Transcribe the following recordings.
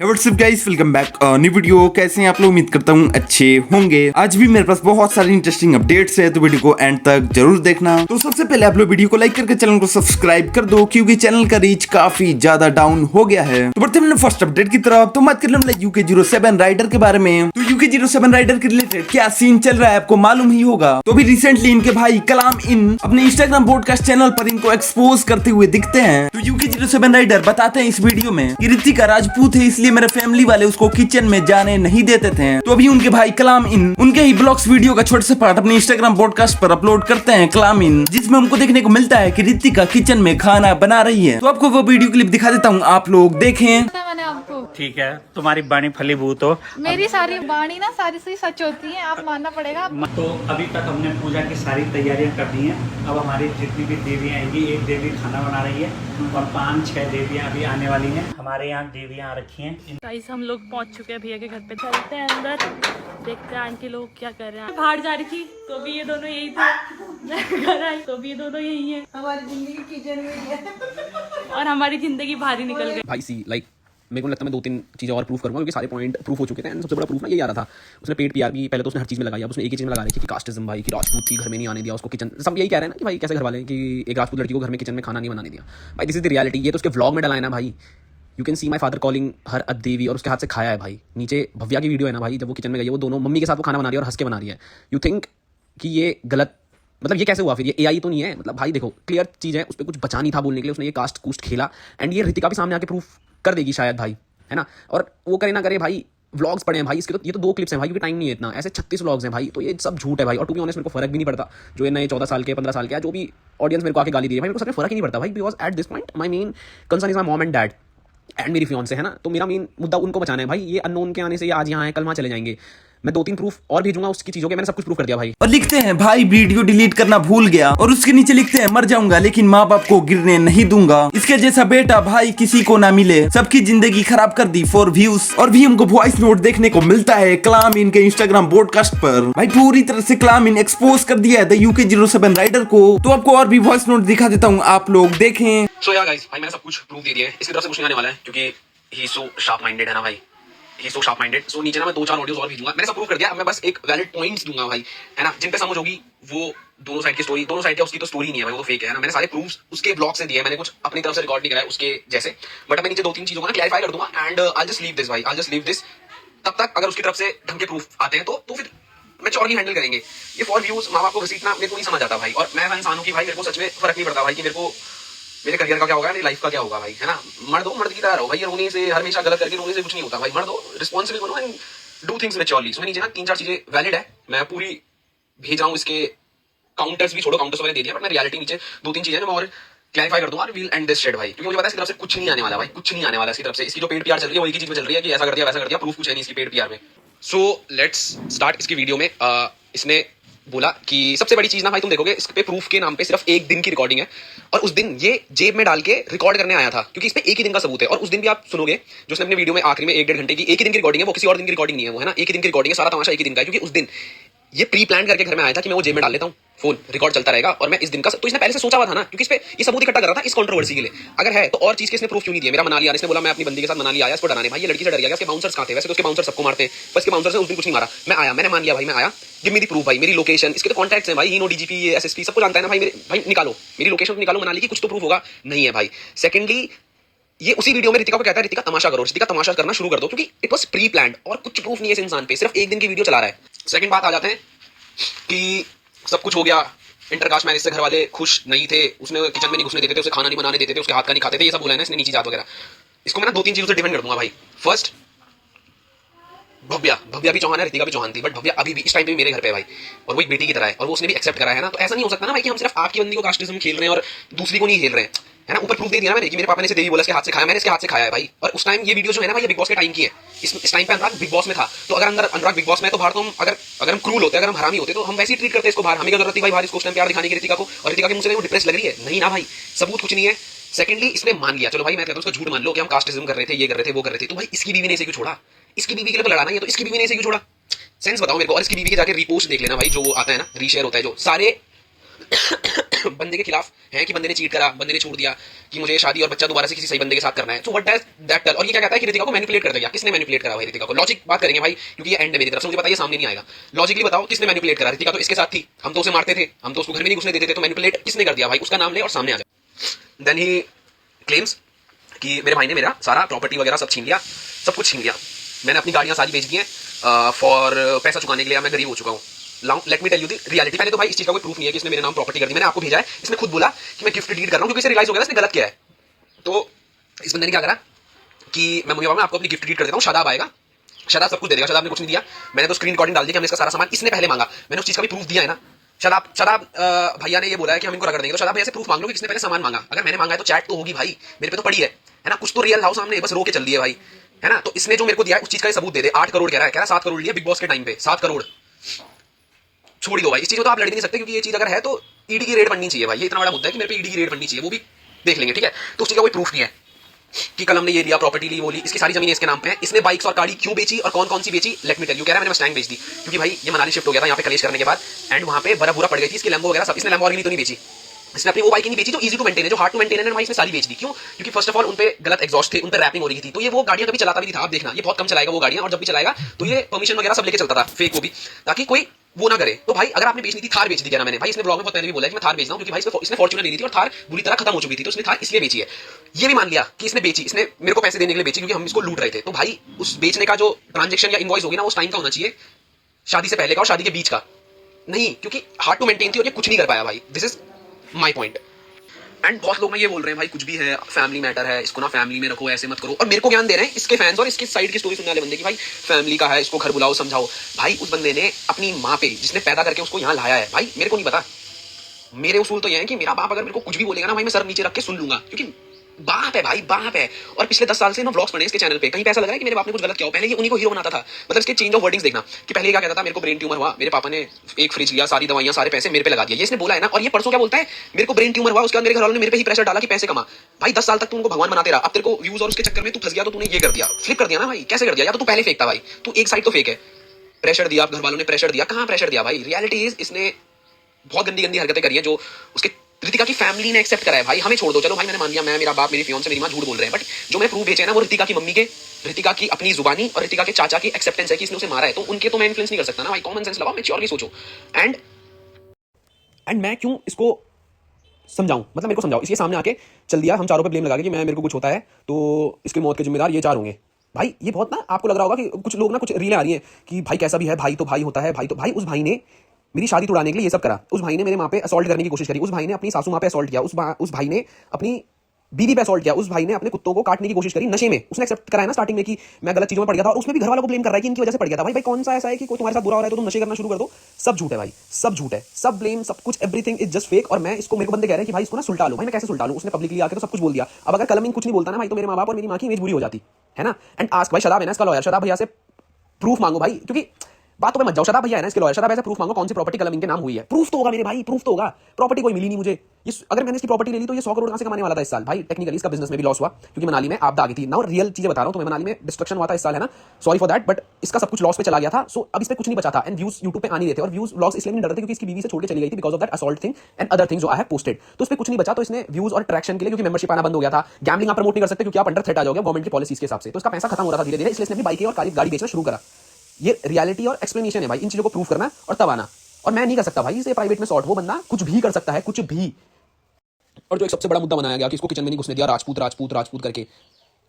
WhatsApp guys, welcome back new video. कैसे हैं आप लोग? उम्मीद करता हूँ अच्छे होंगे। आज भी मेरे पास बहुत सारी इंटरेस्टिंग अपडेट्स है, तो वीडियो को एंड तक जरूर देखना। तो सबसे पहले आप लोग वीडियो को लाइक करके चैनल को सब्सक्राइब कर दो, क्योंकि चैनल का रीच काफी ज्यादा डाउन हो गया है। तो बढ़ते हैं फर्स्ट अपडेट की तरफ। तो बात कर लें UK07 राइडर के बारे में। तो UK07 राइडर के रिलेटेड क्या सीन चल रहा है आपको मालूम ही होगा। तो अभी रिसेंटली इनके भाई कलाम इन अपने इंस्टाग्राम पॉडकास्ट चैनल पर इनको एक्सपोज करते हुए दिखते हैं। तो UK07 राइडर बताते हैं इस वीडियो में कि ऋतिका राजपूत है, इसलिए मेरे फैमिली वाले उसको किचन में जाने नहीं देते थे। तो अभी उनके भाई कलाम इन उनके ही ब्लॉग्स वीडियो का छोटे से पार्ट अपने इंस्टाग्राम पॉडकास्ट पर अपलोड करते हैं कलाम इन, जिसमें हमको देखने को मिलता है कि ऋतिका किचन में खाना बना रही है। तो आपको वो वीडियो क्लिप दिखा देता हूँ, आप लोग देखें। मैंने आपको ठीक है, तुम्हारी बाणी फलीभूत हो। मेरी सारी वाणी ना सारी सच होती है, आप मानना पड़ेगा। तो अभी तक हमने पूजा की सारी तैयारियां कर दी हैं। अब हमारी जितनी भी देवियां आएंगी, एक देवी खाना बना रही है और 5-6 देवियां अभी आने वाली हैं। हमारे यहाँ देवियां आ रखी हैं। गाइस हम लोग पहुंच चुके हैं भैया के घर पे, चलते हैं अंदर, देखते हैं आंटी लोग क्या कर रहे हैं। बाहर जा रही थी तो भी ये दोनों यही थे, घर आई तो भी ये दोनों यही है। हमारी जिंदगी किचन में है और हमारी जिंदगी बाहर ही निकल गई। भाई सी लाइक मेरे को लगता है मैं 2-3 चीज़ें और प्रूफ करूंगा, क्योंकि सारे पॉइंट प्रूफ हो चुके थे। एंड सबसे बड़ा प्रूफ ना यही आ रहा था, उसने पेट पीआर की पहले तो उसने हर चीज़ में लगाई, अब उसने एक ही चीज़ में लगा रखी कि कास्टिज्म भाई कि राजपूत की घर में नहीं आने दिया उसको किचन। सब यही कह रहे हैं ना कि भाई कैसे घर वाले कि एक राजपूत लड़की को घर में किचन में खाना नहीं बनाने दिया। भाई दिस इज द रियलिटी। ये तो उसके व्लॉग में डला है ना भाई। You can see my father calling her a devi, और उसके हाथ से खाया है भाई। नीचे भव्या की वीडियो है ना भाई, जब वो किचन में गई है, वो दोनों मम्मी के साथ वो खाना बना रही है और हंस के बना रही है। यू थिंक कि ये गलत, मतलब ये कैसे हुआ? फिर ये AI तो नहीं है। मतलब भाई देखो, क्लियर चीज़ है, उस पर कुछ बचा नहीं था बोलने के लिए, उसने ये कास्ट कूस्ट खेला। एंड ये ऋतिका भी सामने आके प्रूफ कर देगी शायद भाई, है ना। और वो करे ना करे भाई, व्लॉग्स पड़े हैं भाई इसके, तो ये तो 2 क्लिप्स हैं भाई, क्योंकि टाइम नहीं है इतना। ऐसे 36 व्लॉग्स हैं भाई, तो ये सब झूठ है भाई। और टू बी ऑनेस्ट मेरे को फर्क भी नहीं पड़ता जो ये नए 14 साल के 15 साल के जो भी ऑडियंस मेरे को आके गाली दी है भाई, मेरे को सच में फर्क ही नहीं पड़ता भाई। Because at this point my main concern is my mom and dad and मेरी फियांसे, है ना। तो मेरा मेन मुद्दा उनको बचाना है भाई। ये अननोन के आने से ये आज यहाँ है, कल वहाँ चले जाएंगे। मैं 2-3 प्रूफ और भेजूंगा उसकी चीजों के, मैंने सब कुछ प्रूफ कर दिया भाई। और लिखते हैं भाई वीडियो डिलीट करना भूल गया, और उसके नीचे लिखते हैं मर जाऊंगा लेकिन माँ बाप को गिरने नहीं दूंगा। इसके जैसा बेटा भाई किसी को ना मिले, सबकी जिंदगी खराब कर दी फॉर व्यूज। और भी हमको वॉइस नोट देखने को मिलता है कलाम इन के इंस्टाग्राम पॉडकास्ट पर। भाई पूरी तरह से कलाम इन एक्सपोज कर दिया है द UK07 राइडर को। तो आपको और भी वॉइस नोट दिखा देता हूँ, आप लोग देखें। सो या गाइस, भाई मैंने सब कुछ प्रूफ दे दिया है। इसकी तरफ से कुछ नहीं आने वाला है, क्योंकि ही सो शार्प माइंडेड है ना भाई। ही सो शार्प माइंडेड। सो नीचे ना मैं 2-4 ऑडियोज और भेजूंगा। मैंने सब प्रूफ कर दिया। अब मैं बस एक वैलिड पॉइंट्स दूंगा भाई, है ना, जिन पे समझ होगी। वो दोनों साइड की स्टोरी, दोनों साइड का उसकी तो स्टोरी नहीं है भाई, वो तो फेक है ना। मैंने सारे प्रूफ्स उसके ब्लॉग से दिए, मैंने कुछ अपनी तरफ से रिकॉर्ड नहीं कराया उसके जैसे। बट मैं नीचे 2-3 चीजों को ना क्लैरिफाई कर दूंगा। And I just leave this भाई, आई जस्ट लीव दिस। तब तक अगर उसकी तरफ से ढंग के प्रूफ आते हैं तो फिर मैच्योरली हैंडल करेंगे। ये फॉर व्यूज माँ बाप को घसीटना मेरे को नहीं समझ आता भाई। और मैं इंसान हूँ कि भाई मेरे को सच में फर्क नहीं पड़ता भाई कि मेरे को मेरे करियर का क्या होगा, मेरी लाइफ का क्या होगा भाई, है ना। मर्द हो, मर्द की तरह रहो भाई। रोने से हमेशा गलत करके रोने से कुछ नहीं होता भाई। मर्द हो, रिस्पॉन्सिबल बनो एंड डू थिंग्स मैच्योरली। सो नीचे ना 3-4 चीजें वैलिड है, मैं पूरी भेज रहा हूँ। इसके काउंटर्स भी छोड़ो, काउंटर्स मैंने दे दिया, बट मैं रियलिटी नीचे 2-3 चीजें मैं और क्लैरिफाई कर दूंगा। और वील एंड दिस शेड भाई, क्योंकि मुझे पता है इसकी तरफ से कुछ नहीं आने वाला भाई, कुछ नहीं आने वाला इसकी तरफ से। इसकी जो पेड PR चल रही है वो एक ही चीज में चल रही है कि ऐसा कर दिया वैसा कर दिया, प्रूफ कुछ है नहीं इसकी पेड PR में। सो लेट्स स्टार्ट इसकी वीडियो में। इसने बोला कि सबसे बड़ी चीज ना भाई, तुम देखोगे इस पे प्रूफ के नाम पे सिर्फ 1 दिन की रिकॉर्डिंग है, और उस दिन ये जेब में डाल के रिकॉर्ड करने आया था, क्योंकि इस पे 1 ही दिन का सबूत है। और उस दिन भी आप सुनोगे जो उसने अपने वीडियो में आखिरी में 1-1.5 घंटे की 1 ही दिन की रिकॉर्डिंग है, वो किसी और दिन की रिकॉर्डिंग नहीं है वो, है ना। 1 ही दिन की रिकॉर्डिंग है, सारा तमाशा 1 ही दिन का है। क्योंकि उस दिन ये प्री प्लान करके घर में आया था कि मैं वो जेब में डाल लेता हूँ, फोन रिकॉर्ड चलता रहेगा और मैं इस दिन का, तो इसने पहले से सोचा हुआ था ना, क्योंकि इस पे ये सबूत इकट्ठा कर रहा था इस कंट्रोवर्सी के लिए। अगर है तो और चीज के इसने प्रूफ क्यों नहीं दिया? मेरा मनाली आया, इसने बोला मैं अपनी बंदी के साथ मनाली आया इसको डराने। भाई ये लड़की से डर गया, इसके बाउंसर्स कहां थे? वैसे तो उसके बाउंसर सबको मारते हैं, बस के बाउंसर से उस दिन कुछ नहीं मारा। मैं आया, मैंने मान लिया भाई, मैं आया, गिव मी द प्रूफ भाई, मेरी लोकेशन, इसके तो कॉन्टैक्ट्स हैं भाई, ही नो DGP SSP सबको जानता है ना भाई। मेरे भाई निकालो मेरी लोकेशन, निकालो मनाली की, कुछ तो प्रूफ होगा। नहीं है भाई। सेकेंडली, ये उसी वीडियो में ऋतिका को कहता है ऋतिका तमाशा करो, ऋतिका तमाशा करना शुरू कर दो, क्योंकि इट वाज प्री प्लान्ड और कुछ प्रूफ नहीं है इस इंसान पे, सिर्फ 1 दिन की वीडियो चला रहा है। सेकंड बात आ जाते हैं कि सब कुछ हो गया, इंटरकास्ट मैरिज से घर वाले खुश नहीं थे, उसने किचन में नहीं घुसने देते थे, उसे खाना नहीं बनाने देते थे, उसके हाथ का नहीं खाते थे, ये सब बोला है ना इसने, नीची जात वगैरह। इसको मैं ना 2-3 चीजों से डिफेंड कर दूंगा भाई। फर्स्ट, भव्या भी चौहान है, ऋतिका भी चौहान थी, बट भव्या अभी भी इस टाइम पे भी मेरे घर पे है भाई, और वो एक बेटी की तरह है, और वो उसने भी एक्सेप्ट करा है ना। तो ऐसा नहीं हो सकता ना भाई कि हम सिर्फ आपकी बंदी को कास्टिज्म खेल रहे हैं और दूसरी को नहीं खेल रहे हैं, है ना। ऊपर प्रूफ दे दिया ना मैंने कि मेरे पापा ने इसे देवी बोला, इसके हाथ से खाया, मैंने इसके हाथ से खाया है भाई। और उस टाइम ये वीडियो जो है ना भाई, ये बिग बॉस के टाइम की है। इस टाइम पे अनुराग बिग बॉस में था, तो अगर अंदर अनुराग बिग बॉस में, तो बाहर तो हम अगर हम क्रूल होते, अगर हम हरामी होते, तो हम वैसे ही ट्रीट करते इसको बाहर। हमें क्या जरूरत थी भाई बाहर इसको उस टाइम प्यार दिखाने की ऋतिका को? और ऋतिका के मुंह से वो डिप्रेस लग रही है? नहीं ना भाई, सबूत कुछ नहीं है। सेकंडली, इसने मान लिया, चलो भाई मैं कहता हूं उसको झूठ मान लो कि हम कास्टिज्म कर रहे थे, ये कर रहे थे, वो कर रहे थे, तो भाई इसकी बीवी ने इसे क्यों छोड़ा? इसकी बीवी के लिए तो लड़ाना ही है, तो इसकी बीवी ने इसे क्यों छोड़ा? सेंस बताओ मेरे को। और इसकी बीवी के जाके रिपोस्ट देख लेना भाई, जो आता है ना, रीशेयर होता है, जो सारे बंदे के खिलाफ है कि बंदे ने चीट करा, बंदे ने छोड़ दिया, कि मुझे शादी और बच्चा दोबारा से किसी सही बंदे के साथ करना है। So what does that tell? और ये क्या कहता है कि रितिका को मैनिपुलेट कर दिया। किसने मैनिपुलेट करा भाई रितिका को? लॉजिक बात करेंगे भाई, क्योंकि ये एंड है मेरी तरफ से, मुझे पता है ये सामने नहीं आएगा। लॉजिकली बताओ किसने मैनिपुलेट करा? रितिका तो इसके साथ थी, हम तो उसे मारते थे, हम तो उसको घर में नहीं घुसने देते थे, तो मैनिपुलेट किसने कर दिया भाई? उसका नाम ले और सामने आ जाए। देन ही क्लेम्स कि मेरे भाई ने मेरा सारा प्रॉपर्टी वगैरह सब छीन लिया, सब कुछ छीन लिया, मैंने अपनी गाड़ियां सारी बेच दी हैं फॉर पैसा चुकाने के लिए, मैं गरीब हो चुका हूँ। Let me tell you the reality. पहले तो भाई इस चीज का कोई प्रूफ नहीं है कि इसने मेरे नाम प्रॉपर्टी कर दी, मैंने आपको भेजा है, इसने खुद बोला कि मैं गिफ्ट डीड कर रहा हूँ, क्योंकि इसे रियलाइज हो गया इसने गलत किया है। तो इस बंदे ने क्या करा कि मैं मम्मी पापा मैं आपको अपनी गिफ्ट डीड कर देता हूँ, शादाब आएगा, शादाब सब कुछ दे देगा। शादाब ने कुछ नहीं दिया, मैंने तो स्क्रीन रिकॉर्डिंग डाल दी कि हमने इसका सारा सामान इसने पहले मांगा, मैंने उस चीज का भी प्रूफ दिया है ना। शादाब भैया ने ये बोला है कि हम इनको रगड़ देंगे, तो शादाब भैया से प्रूफ मांग लो कि किसने पहले सामान मांगा। अगर मैंने मांगा है तो चैट तो होगी भाई, मेरे पे तो पड़ी है ना, कुछ तो रियल हाउस सामने, बस रो के चल दिए भाई, है ना। तो इसने जो मेरे को दिया है उस चीज का सबूत दे दे। 8 करोड़ कह रहा है 7 करोड़ लिया बिग बॉस के टाइम पे, 7 करोड़ छोड़ दो भाई, इस चीज को तो आप लड़ नहीं सकते, क्योंकि ये चीज अगर है तो ईडी की रेड बननी चाहिए भाई, ये इतना बड़ा मुद्दा है कि मेरे पे ईडी की रेड बननी चाहिए, वो भी देख लेंगे, ठीक है। तो उस चीज का कोई प्रूफ नहीं है कि कल हमने ये लिया, प्रॉपर्टी ली, वो ली, इसकी सारी जमीन इसके नाम पे है। इसने बाइक्स और गाड़ी क्यों बेची और कौन कौन सी बेची? Let me tell you. कह रहा है मैंने मस्टैंग बेच दी, क्योंकि भाई ये मनाली शिफ्ट हो गया था यहाँ पे कलेश करने के बाद, एंड वहाँ पे बर्फ बुरा पड़ गई थी, इसकी लैम्बो वगैरह सब। इसने लैम्बोर्गिनी तो नहीं बेची, इसने अपनी वो बाइक नहीं बेची जो इजी टू मेंटेन है, जो हार्ड टू मेंटेन है, भाई इसने सारी बेच दी। क्यों? क्योंकि फर्स्ट ऑफ ऑल उन पे गलत एग्जॉस्ट थे, उन पे रैपिंग हो रही थी, तो ये वो गाड़ियां कभी चलाता भी नहीं था। आप देखना ये बहुत कम चलाएगा वो गाड़ियां, और जब भी चलाएगा तो ये परमिशन वगैरह सब लेके चलता था, फेक वो भी, ताकि कोई वो ना करे। तो भाई अगर आपने बेचनी थी, थार बेच दी क्या ना मैंने, भाई इसने ब्लॉग में बहुत पहले भी बोला है कि मैं थार बेच रहा हूं, क्योंकि भाई इसने फॉर्च्यूनर ले ली थी और थार बुरी तरह खत्म हो चुकी थी, तो इसने थार इसलिए बेची है। ये भी मान लिया कि इसने बेची, इसने मेरे को पैसे देने के लिए बेची, क्योंकि हम इसको लूट रहे थे। तो भाई उस बेचने का जो ट्रांजेक्शन या इनवॉइस होगी ना, उस टाइम का होना चाहिए, शादी से पहले का और शादी के बीच का नहीं, क्योंकि हार्ड टू मेंटेन थी और ये कुछ नहीं कर पाया भाई। This is my point. And बहुत लोग ना ये बोल रहे हैं भाई कुछ भी है, फैमिली मैटर है, इसको ना फैमिली में रखो, ऐसे मत करो, और मेरे को ज्ञान दे रहे हैं इसके फैंस और इसके साइड की स्टोरी सुनने वाले बंदे की, भाई फैमिली का है, इसको घर बुलाओ, समझाओ। भाई उस बंदे ने अपनी माँ पे, जिसने पैदा करके उसको यहाँ लाया है, भाई मेरे को नहीं पता, मेरे उसूल तो ये है कि मेरा बाप अगर मेरे को कुछ भी बोलेगा ना भाई, मैं सर नीचे रख के सुन लूंगा, क्योंकि बाप है भाई, बाप है। और पिछले 10 साल से ना व्लॉग्स पड़े इसके चैनल पे, कहीं पे ऐसा लग रहा है कि मेरे बाप ने कुछ गलत किया हो। पहले ये उन्हीं को हीरो बनाता था, मतलब इसके चेंज ऑफ वर्डिंग्स देखना, कि पहले क्या कहता था, मेरे को ब्रेन ट्यूमर हुआ, मेरे पापा ने एक फ्रिज लिया, सारी दवाइयां सारे पैसे मेरे पे लगा दिया, ये इसने बोला है ना। और ये परसों क्या बोलता है, मेरे को ब्रेन ट्यूमर हुआ, उसके बाद मेरे घर वालों ने मेरे पे ही प्रेशर डाला कि पैसे कमा। भाई 10 साल तक तू उनको भगवान बनाते रहा, अब तेरे को व्यूज और उसके चक्कर में तू फंस गया, तो तूने ये कर दिया, फ्लिप कर दिया ना भाई। कैसे कर दिया? या तो तू पहले फेक था भाई, तू एक साइड तो फेक है, प्रेशर दिया, घर वालों ने प्रेशर दिया, कहां प्रेशर दिया भाई? रियलिटी इज इसने बहुत गंदी गंदी हरकतें करी है, जो उसके रितिका की फैमिली ने एक्सेप्ट करा है। भाई हमें छोड़ दो, चलो भाई मैंने मान लिया, मैं, मेरा बाप, मेरी फियांसे, मेरी मां झूठ बोल रहे हैं, बट जो मैं प्रूफ बेचे ना, वो रितिका की मम्मी के, रितिका की अपनी जुबानी और रितिका के चाचा की एक्सेप्टेंस है कि इसने उसे मारा है। तो उनके तो मैं इन्फ्लुएंस नहीं कर सकता ना भाई, कॉमन सेंस लगाओ, मैच्योरली सोचो। एंड मैं क्यों इसको समझाऊं, मतलब मेरे को समझाओ, इसके सामने आके चल दिया, हम चारों पे ब्लेम लगा के कि मैं, मेरे को कुछ होता है तो इसकी मौत के जिम्मेदार ये 4 होंगे। भाई ये बहुत ना, आपको लग रहा होगा कि कुछ लोग ना, कुछ रीलें आ रही हैं कि भाई कैसा भी है, भाई तो भाई होता है, भाई तो भाई, उस भाई ने मेरी शादी तोड़ाने के लिए ये सब करा, उस भाई ने मेरे माँ पे असॉल्ट करने की कोशिश करी, उस भाई ने अपनी सासू माँ पे असॉल्ट किया, उस भाई ने अपनी बीवी पे असॉल्ट किया, उस भाई ने अपने कुत्तों को काटने की कोशिश करी नशे में। उसने एक्सेप्ट कराया ना स्टार्टिंग में कि मैं गलत चीजों में पड़ गया था, और उसमें भी घर वालों को ब्लेम कर रहा है कि इनकी वजह से पड़ गया था। भाई कौन सा ऐसा है कि कोई तुम्हारे साथ बुरा हो रहा है तो तुम नशे करना शुरू कर दो? सब झूठ है भाई, सब झूठ है, सब ब्लेम, सब कुछ, एवरीथिंग इज जस्ट फेक। और मैं इसको, मेरे को बंदे कह रहे हैं कि भाई इसको ना सुलटा लो। भाई मैं कैसे सुलटा लूं? उसने पब्लिकली आके तो सब कुछ बोल दिया। अब अगर कलमिंग कुछ नहीं बोलता ना भाई, तो मेरे माँ बाप और मेरी माँ की इमेज बुरी हो जाती है ना। एंड आस्क भाई, शराब है ना इसका लॉयर, शराब भैया से प्रूफ मांगो भाई, क्योंकि बातों पे मत जाओ। शराब भैया है ना इसके लॉयर, शराब भैया से प्रूफ मांगो कौन सी प्रॉपर्टी कलम इनके नाम हुई है। प्रूफ तो होगा मेरे भाई, प्रूफ तो होगा। प्रॉपर्टी कोई मिली नहीं मुझे, अगर मैंने इसकी प्रॉपर्टी ले ली तो ये 100 करोड़ कहां से कमाने वाला था इस साल। भाई टेक्निकली इसका बिजनेस में भी लॉस हुआ, क्योंकि मनाली में आपदा आ गई थी ना, रियल चीजें बता रहा हूं तुम्हें, मनाली में डिस्ट्रक्शन हुआ था इस साल, है ना, सॉरी फॉर दैट, बट इसका सब कुछ लॉस पे चला गया था। सो अब इस पे कुछ नहीं बचा था, एंड व्यूज यूट्यूब पे आ नहीं रहे थे, और व्यूज व्लॉग्स इसलिए नहीं डर रहे थे क्योंकि इसकी बीवी से छोड़ के चली गई थी because of that assault thing and other things जो आई हैव पोस्टेड। तो इस पे कुछ नहीं बचा, तो इसने व्यूज और ट्रैक्शन के लिए, क्योंकि मेंबरशिप आना बंद हो गया था, गैम्बलिंग आप प्रमोट नहीं कर सकते क्योंकि आप अंडर थ्रेट आ जाओगे गवर्नमेंट की पॉलिसीज के हिसाब से, तो इसका पैसा खत्म हो रहा था धीरे धीरे, इसलिए इसने अपनी बाइकें और गाड़ी बेचना शुरू करा। ये रियलिटी और एक्सप्लेनेशन है भाई, इन चीजों को प्रूव करना और तब आना। और मैं नहीं कर सकता भाई इसे प्राइवेट में सॉर्ट, वो बंदा कुछ भी कर सकता है, कुछ भी। और जो एक सबसे बड़ा मुद्दा बनाया गया कि इसको किचन में नहीं घुसने दिया, राजपूत राजपूत राजपूत करके,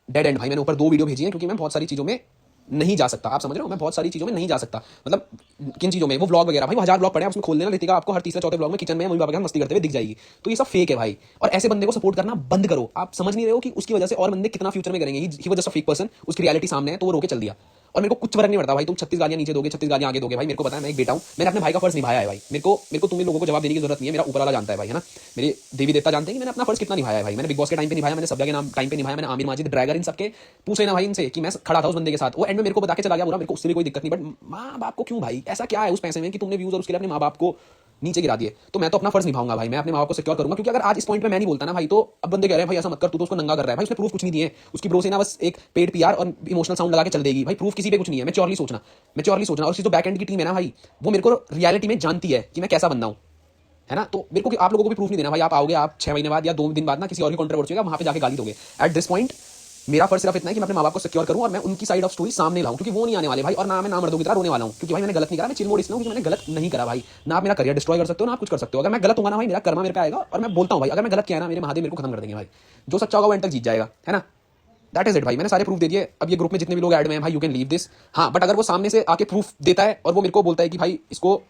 डेड एंड। भाई मैंने ऊपर 2 वीडियो भेजी हैं, क्योंकि मैं बहुत सारी चीजों में नहीं जा सकता, आप समझ रहे हो, मैं बहुत सारी चीजों में नहीं जा सकता। मतलब किन चीजों में, वो व्लॉग वगैरह, भाई 1000 व्लॉग पड़े हैं, उसमें खोल लेना, रितिका आपको हर तीसरे चौथे व्लॉग में किचन में मम्मी पापा के साथ मस्ती करते हुए दिख जाएगी। तो ये सब फेक है भाई, और ऐसे बंदे को सपोर्ट करना बंद करो। आप समझ नहीं रहे हो कि उसकी वजह से और बंदे कितना फ्यूचर में करेंगे। He was just a fake person, उसकी रियलिटी सामने है तो वो रोके चल दिया। और मेरे को कुछ फर्क नहीं पड़ता भाई, तुम 36 गालियां नीचे दोगे, 36 गालियां आगे दोगे, भाई मेरे को पता है, मैं एक बेटा हूं, मैंने अपने भाई का फर्ज निभाया है भाई। मेरे को तुम्हें लोगों को जवाब देने की जरूरत नहीं है, मेरा ऊपर वाला जानता है भाई, है ना, मेरे देवी देवता जानते हैं कि मैंने अपना फर्ज कितना निभाया है भाई। मैंने बिग बॉस के टाइम पे निभाया, मैंने सभ्या के नाम टाइम पे निभाया, मैंने आमिर माजिद ड्रैगर इन सबके पूछे ना भाई इनसे कि मैं खड़ा था उस बंदे के साथ, वो एंड में मेरे को बता के चला गया पूरा, मेरे को उससे भी कोई दिक्कत नहीं। बट माँ बाप को क्यों भाई, ऐसा क्या है उस पैसे में कि तुमने व्यूज और उसके लिए अपने माँ बाप को नीचे गिरा दिए? तो मैं तो अपना फर्ज निभाऊंगा भाई, मैं अपने माँ बाप को सिक्योर करूंगा, क्योंकि अगर आज इस पॉइंट पे मैं नहीं बोलता ना भाई, तो अब बंदे कह रहे हैं भाई ऐसा मत कर, तू तो उसको नंगा कर रहा है। भाई उसने प्रूफ कुछ नहीं दिए, उसकी ब्रो से ना बस एक पेड पीआर और इमोशनल साउंड लगा के चल देगी। भाई प्रूफ किसी पे कुछ नहीं है, मैच्योरली सोचना। और उसकी जो बैक एंड की टीम है ना भाई, वो मेरे को रियलिटी में जानती है कि मैं कैसा बंदा हूं, है ना। तो मेरे को आप लोगों को भी प्रूफ नहीं देना भाई, आप आओगे, आप 6 महीने बाद या 2 दिन बाद ना किसी और की कंट्रोवर्सी होगा, वहां पे जाके गाली दोगे। एट दिस पॉइंट मेरा फर्ज सिर्फ इतना है कि मैं अपने माँ बाप को सिक्योर करूं और मैं उनकी साइड ऑफ स्टोरी सामने लाऊं, क्योंकि वो नहीं आने वाले भाई। और ना मैं ना मर्दों की तरह रोने वाला हूं, क्योंकि भाई मैंने गलत नहीं करा, मैं चिल मोड इसलिए हूं क्योंकि मैंने गलत नहीं करा भाई। ना आप मेरा करियर डिस्ट्रॉय कर सकते हो, ना आप कुछ कर सकते हो। अगर मैं गलत हूं ना भाई, मेरा कर्मा मेरे पे आएगा। और मैं बोलता हूं भाई, अगर मैं गलत किया ना, मेरे महादेव मेरे को खत्म कर देंगे भाई। जो सच्चा होगा वो एंड तक जीत जाएगा, है ना। दैट इज इट भाई, मैंने सारे प्रूफ दे दिए। अब ये ग्रुप में जितने भी लोग ऐड में हैं भाई, यू कैन लीव दिस। हाँ, बट अगर वो सामने से आके प्रूफ देता है और वो मेरे को बोलता है कि भाई इसको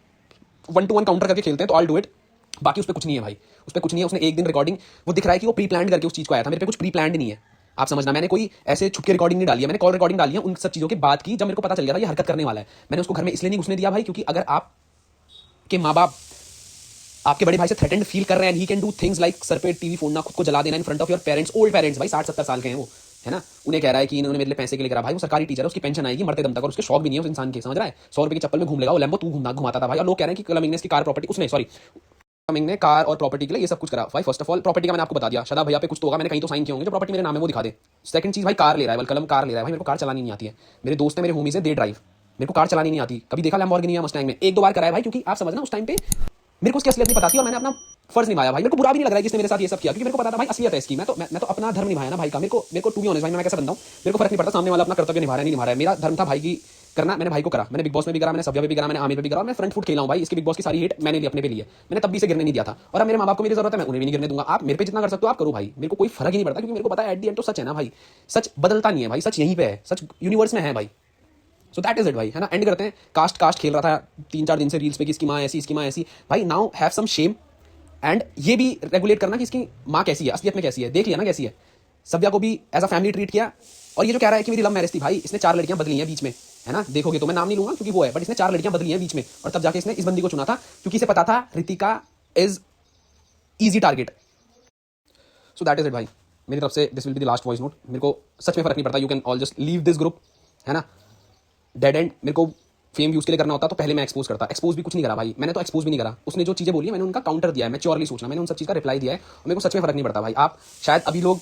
1-to-1 काउंटर करके खेलते हैं, तो आई डू इट। बाकी उस पर कुछ नहीं है भाई, उस पर कुछ नहीं है। उसने एक दिन रिकॉर्डिंग, वो दिख रहा है कि वो प्री प्लान करके उस चीज को आया था। मेरे पे कुछ प्री प्लान नहीं है, आप समझना। मैंने कोई ऐसे छुपके रिकॉर्डिंग नहीं डाली है, मैंने कॉल रिकॉर्डिंग डाली है उन सब चीजों के बाद की, जब मेरे को पता चल गया था ये हरकत करने वाला है। मैंने उसको घर में इसलिए नहीं घुसने दिया भाई, क्योंकि अगर आप के माँ बाप आपके बड़े भाई से थ्रेटेंड फील कर रहे हैं, he can do things like sir पे टीवी फोड़ना, खुद को जला देना in front of your parents, old parents भाई, 60-70 साल के हैं वो, है ना। उन्हें कह रहा है कि इन्होंने मेरे लिए पैसे के लिए करा। भाई वो सरकारी टीचर है, उसकी पेंशन आएगी मरते दम तक, और उसके शौक भी नहीं है उस इंसान के, समझ रहा है। 100 रुपए की चप्पल में घूम लेगा वो, लैम्बो तू घुमाता था भाई। और लोग कह रहे हैं कि कलमिंग ने इसकी कार प्रॉपर्टी, उसने सॉरी कमिंग ने कार और प्रॉपर्टी के लिए ये सब कुछ करा भाई। फर्स्ट ऑफ ऑल प्रॉपर्टी का मैंने आपको बता दिया, शादाब भैया पे कुछ तो होगा, मैंने कहीं तो साइन किए होंगे, जो प्रॉपर्टी मेरे नाम है वो दिखा दे। सेकंड चीज भाई, कार ले रहा है, कलम कार ले रहा है भाई, मेरे को कार चलानी नहीं आती है। मेरे दोस्त है, मेरे होमीज है, दे ड्राइव, मेरे को कार चलानी नहीं आती। कभी देखा लैम्बोर्गिनी या मस्टैंग में, 1-2 बार कराया भाई, क्योंकि आप समझना उस टाइम पे मेरे को उसकी असलियत नहीं पता थी और मैंने अपना फर्ज निभाया भाई। मेरे को बुरा भी नहीं लग रहा है कि इसने मेरे साथ ये सब किया, क्योंकि मेरे को पता था भाई असलियत है इसकी। मैं तो अपना धर्म निभाया ना भाई का। मेरे को टू बी ऑनेस्ट भाई, मैं कैसा बंदा हूं, मेरे को फर्क नहीं पड़ता सामने वाला अपना कर्तव्य निभा रहा है नहीं निभा रहा है। मेरा धर्म था भाई की करना, मैंने भाई को करा। मैंने बिग बॉस में भी करा, मैंने सब्जा पे भी करा, मैंने आमिर पे भी करा, मैं फ्रंट फुट खेला हूं भाई। इसके बिग बॉस की सारी हिट मैंने अपने पे ली है, मैंने तब भी इसे गिरने नहीं दिया था। और अब मेरे माँ बाप को मेरी जरूरत है, मैं उन्हें भी नहीं गिरने दूंगा। आप मेरे पे जितना कर सकते हो आप करो भाई, मेरे को कोई फर्क ही नहीं पड़ता, क्योंकि मेरे को पता है एट द एंड तो सच है ना भाई। सच बदलता नहीं है भाई, सच यहीं पे है, सच यूनिवर्स में है भाई। सो दैट इज इट भाई, है ना। एंड करते हैं। कास्ट खेल रहा था 3-4 दिन से रील्स पे कि इसकी माँ ऐसी, इसकी माँ ऐसी। भाई now have some shame and ये भी रेगुलेट करना कि इसकी माँ कैसी है, असलियत में कैसी है। देख लिया ना कैसी है। सब्या को भी एज अ फैमिली ट्रीट किया। और ये जो कह रहा है कि मेरी लव मैरिज थी, भाई इसने 4 लड़कियां बदली हैं बीच में, है ना। देखोगे तो मैं नाम नहीं लूंगा क्योंकि वो है, बट इसने 4 लड़कियां बदली हैं बीच में। और तब जाके इसने इस बंदी को चुना था, क्योंकि इसे पता था Ritika is easy target. So that is it भाई, मेरी तरफ से this will be the last voice note. मेरे को सच में फर्क नहीं पड़ता, you can all just leave this group, है ना। Dead and. मेरे को फेम व्यूज के लिए करना होता तो पहले मैं एक्सपोज करता। एक्सपोज भी कुछ नहीं करा भाई, मैंने तो एक्सपोज भी नहीं करा। उसने जो चीजें बोली है मैंने उनका काउंटर दिया है, मैच्योरली सोचना, मैंने उन सब चीज का रिप्लाई दिया है। और मेरे को सच में फर्क नहीं पड़ता भाई। आप शायद अभी लोग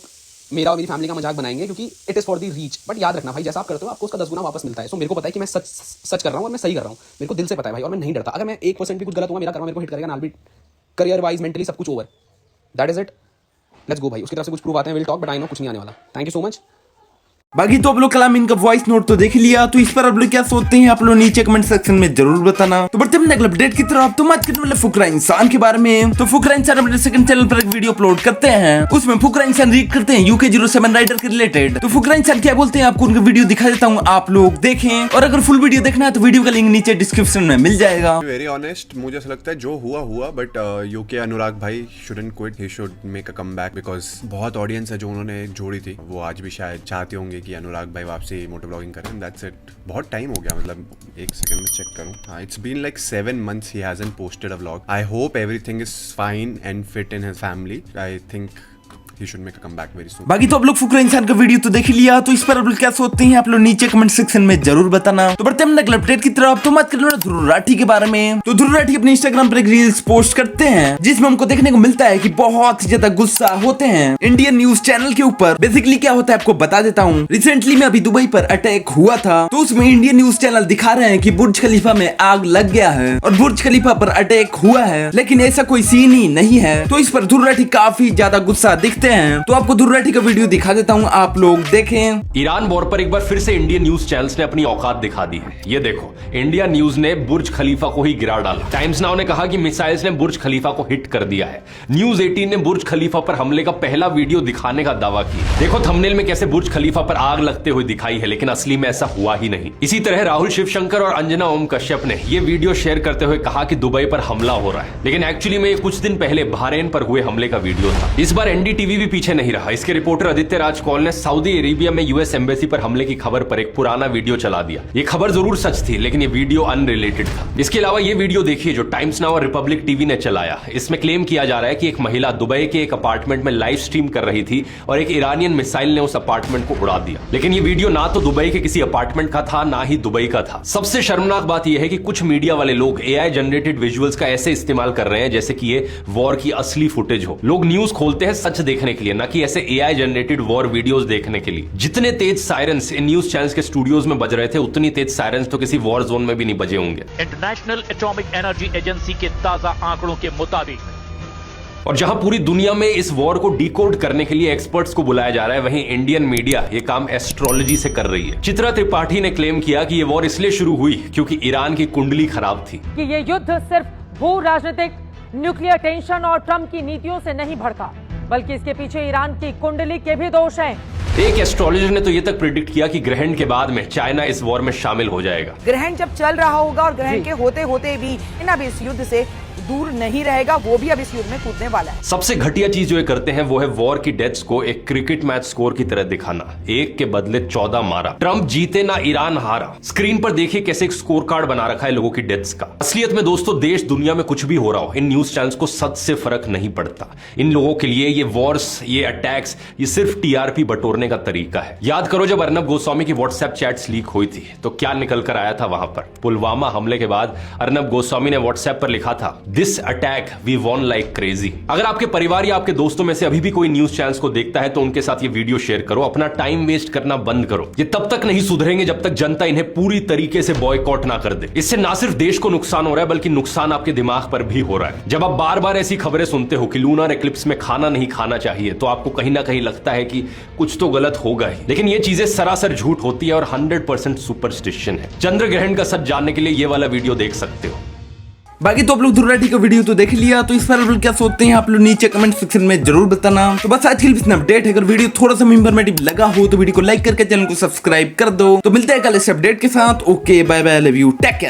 मेरा और मेरी फैमिली का मजाक बनाएंगे क्योंकि it is for the reach, but याद रखना भाई, जैसा आप करते हो आपको उसका 10 गुना वापस मिलता है। सो मेरे को पता है कि मैं सच कर रहा हूँ और मैं सही कर रहा हूँ, मेरे को दिल से पता है भाई। और मैं नहीं डरता, अगर मैं 1% भी कुछ गलत हुआ, मेरा कर्मा मेरे को हिट करेगा, नाल भी करियर वाइज मेंटली सब कुछ over. That is it, let's go भाई। उसकी तरफ से कुछ प्रूफ आते हैं, will talk, but I know कुछ नहीं आने वाला। Thank you so much. बाकी तो आप लोग कलाम इनका वॉइस नोट तो देख लिया, तो इस पर आप लोग क्या सोचते हैं आप लोग नीचे कमेंट सेक्शन में जरूर बताना। तो बढ़ते हैं अगले अपडेट की तरफ। तो बात करने वाले फुकरा इंसान के बारे में। तो फुकरा इंसान अपने सेकंड चैनल पर एक वीडियो अपलोड करते हैं, उसमें फुकरा इंसान रीड करते हैं UK07 राइडर के रिलेटेड। तो फुकरा इंसान क्या बोलते हैं आपको उनका वीडियो दिखा देता हूँ, आप लोग देखें। और अगर फुल वीडियो देखना है तो वीडियो का लिंक नीचे डिस्क्रिप्शन में मिल जाएगा। वेरी ऑनेस्ट, मुझे ऐसा लगता है जो हुआ, बट UK अनुराग भाई shouldn't quit, he should make a comeback, because बहुत ऑडियंस है जो उन्होंने जोड़ी थी, वो आज भी शायद चाहते होंगे कि अनुराग भाई वापसी मोटो ब्लॉगिंग करें। That's it. बहुत टाइम हो गया, मतलब एक सेकंड में चेक करूं। हाँ, it's been like 7 months he hasn't posted a vlog. I hope everything is fine and fit in his family. I think he should make a comeback very soon. बाकी तो आप लोग फुकरा इंसान का वीडियो तो देख लिया, तो इस पर आप लोग क्या सोचते हैं आप लोग नीचे कमेंट सेक्शन में जरूर बताना। तो बढ़ते हैं अगले अपडेट की तरफ। तो बात करना ध्रुव राठी के बारे में। तो ध्रुव राठी अपने इंस्टाग्राम पर एक रील्स पोस्ट करते हैं, जिसमें हमको देखने को मिलता है कि बहुत ज्यादा गुस्सा होते हैं इंडियन न्यूज चैनल के ऊपर। बेसिकली क्या होता है आपको बता देता हूँ। रिसेंटली में अभी दुबई पर अटैक हुआ था, तो उसमें इंडियन न्यूज चैनल दिखा रहे हैं कि बुर्ज खलीफा में आग लग गया है और बुर्ज खलीफा पर अटैक हुआ है, लेकिन ऐसा कोई सीन ही नहीं है। तो इस पर ध्रुव राठी काफी ज्यादा गुस्सा दिखते हैं। तो आपको राठी का वीडियो दिखा देता हूं, आप लोग देखें। ईरान वॉर पर एक बार फिर से इंडियन न्यूज चैनल्स ने अपनी औकात दिखा दी है। ये देखो, इंडिया न्यूज ने बुर्ज खलीफा को ही गिरा डाला। टाइम्स नाउ ने कहा कि मिसाइल्स ने बुर्ज खलीफा को हिट कर दिया है। न्यूज 18 ने बुर्ज खलीफा पर हमले का पहला वीडियो दिखाने का दावा किया। देखो थंबनेल में कैसे बुर्ज खलीफा पर आग लगते हुए दिखाई है, लेकिन असली में ऐसा हुआ ही नहीं। इसी तरह राहुल शिवशंकर और अंजना ओम कश्यप ने यह वीडियो शेयर करते हुए कहा कि दुबई पर हमला हो रहा है, लेकिन एक्चुअली में कुछ दिन पहले बहरीन पर हुए हमले का वीडियो था। इस बार NDTV भी पीछे नहीं रहा। इसके रिपोर्टर आदित्य राज कौल ने सऊदी अरेबिया में US एम्बेसी पर हमले की खबर पर एक पुराना वीडियो चला दिया। ये खबर जरूर सच थी, लेकिन ये वीडियो अनरिलेटेड था। इसके अलावा ये वीडियो देखिए जो टाइम्स नाउ और रिपब्लिक टीवी ने चलाया। इसमें क्लेम किया जा रहा है कि एक महिला दुबई के एक अपार्टमेंट में लाइव स्ट्रीम कर रही थी और एक ईरानियन मिसाइल ने उस अपार्टमेंट को उड़ा दिया। लेकिन ये वीडियो ना तो दुबई के किसी अपार्टमेंट का था, ना ही दुबई का था। सबसे शर्मनाक बात यह है कि कुछ मीडिया वाले लोग AI जनरेटेड विजुअल्स का ऐसे इस्तेमाल कर रहे हैं जैसे कि ये वॉर की असली फुटेज हो। लोग न्यूज खोलते हैं सच देखने देखने के लिए, ना कि ऐसे AI जनरेटेड वॉर वीडियोस देखने के लिए। जितने तेज सायरन्स इन न्यूज चैनल्स के स्टूडियोज में बज रहे थे, उतनी तेज सायरन्स तो किसी वॉर जोन में भी नहीं बजे होंगे। इंटरनेशनल एटॉमिक एनर्जी एजेंसी के ताजा आंकड़ों के मुताबिक, और जहां पूरी दुनिया में इस वॉर को डिकोड करने के लिए एक्सपर्ट्स को बुलाया जा रहा है, वहीं इंडियन मीडिया ये काम एस्ट्रोलॉजी से कर रही है। चित्रा त्रिपाठी ने क्लेम किया कि ये वॉर इसलिए शुरू हुई क्योंकि ईरान की कुंडली खराब थी, कि ये युद्ध सिर्फ भू राजनीतिक न्यूक्लियर टेंशन और ट्रंप की नीतियों से नहीं भड़का, बल्कि इसके पीछे ईरान की कुंडली के भी दोष हैं। एक एस्ट्रोलॉजर ने तो ये तक प्रिडिक्ट किया कि ग्रहण के बाद में चाइना इस वॉर में शामिल हो जाएगा। ग्रहण जब चल रहा होगा और ग्रहण के होते होते भी चाइना भी इस युद्ध से दूर नहीं रहेगा, वो भी अब इस युद्ध में कूदने वाला है। सबसे घटिया चीज जो ये करते हैं वो है वॉर की डेथ्स को एक क्रिकेट मैच स्कोर की तरह दिखाना। 1 के बदले 14 मारा, ट्रंप जीते ना ईरान हारा। स्क्रीन पर देखिए कैसे एक स्कोर कार्ड बना रखा है लोगों की डेथ्स का। असलियत में दोस्तों, देश दुनिया में कुछ भी हो रहा हो, इन न्यूज चैनल्स को सच से फर्क नहीं पड़ता। इन लोगों के लिए ये वॉर्स, ये अटैक्स, ये सिर्फ TRP बटोरने का तरीका है। याद करो जब अर्नब गोस्वामी की व्हाट्सएप चैट्स लीक हुई थी तो क्या निकल कर आया था वहां पर। पुलवामा हमले के बाद अर्नब गोस्वामी ने व्हाट्सएप पर लिखा था, this attack we won like crazy. अगर आपके परिवार या आपके दोस्तों में से अभी भी कोई न्यूज चैनल्स को देखता है तो उनके साथ ये वीडियो शेयर करो। अपना टाइम वेस्ट करना बंद करो। ये तब तक नहीं सुधरेंगे जब तक जनता इन्हें पूरी तरीके से बॉयकॉट ना कर दे। इससे ना सिर्फ देश को नुकसान हो रहा है बल्कि नुकसान आपके दिमाग पर भी हो रहा है। जब आप बार बार ऐसी खबरें सुनते हो कि लूनर एक्लिप्स में खाना नहीं खाना चाहिए तो आपको कहीं ना कहीं लगता है कि कुछ तो गलत होगा ही, लेकिन ये चीजें सरासर झूठ होती है और 100% सुपरस्टिशन है। चंद्र ग्रहण का सच जानने के लिए ये वाला वीडियो देख सकते हो। बाकी तो आप लोग ध्रुव का वीडियो तो देख लिया, तो इस पर आप लोग क्या सोचते हैं आप लोग नीचे कमेंट सेक्शन में जरूर बताना। तो बस आज के लिए अपडेट है। अगर वीडियो थोड़ा सा इंफॉर्मेटिव लगा हो तो वीडियो को लाइक करके चैनल को सब्सक्राइब कर दो। तो मिलते हैं कल इस अपडेट के साथ। Okay, bye bye, love you, take care.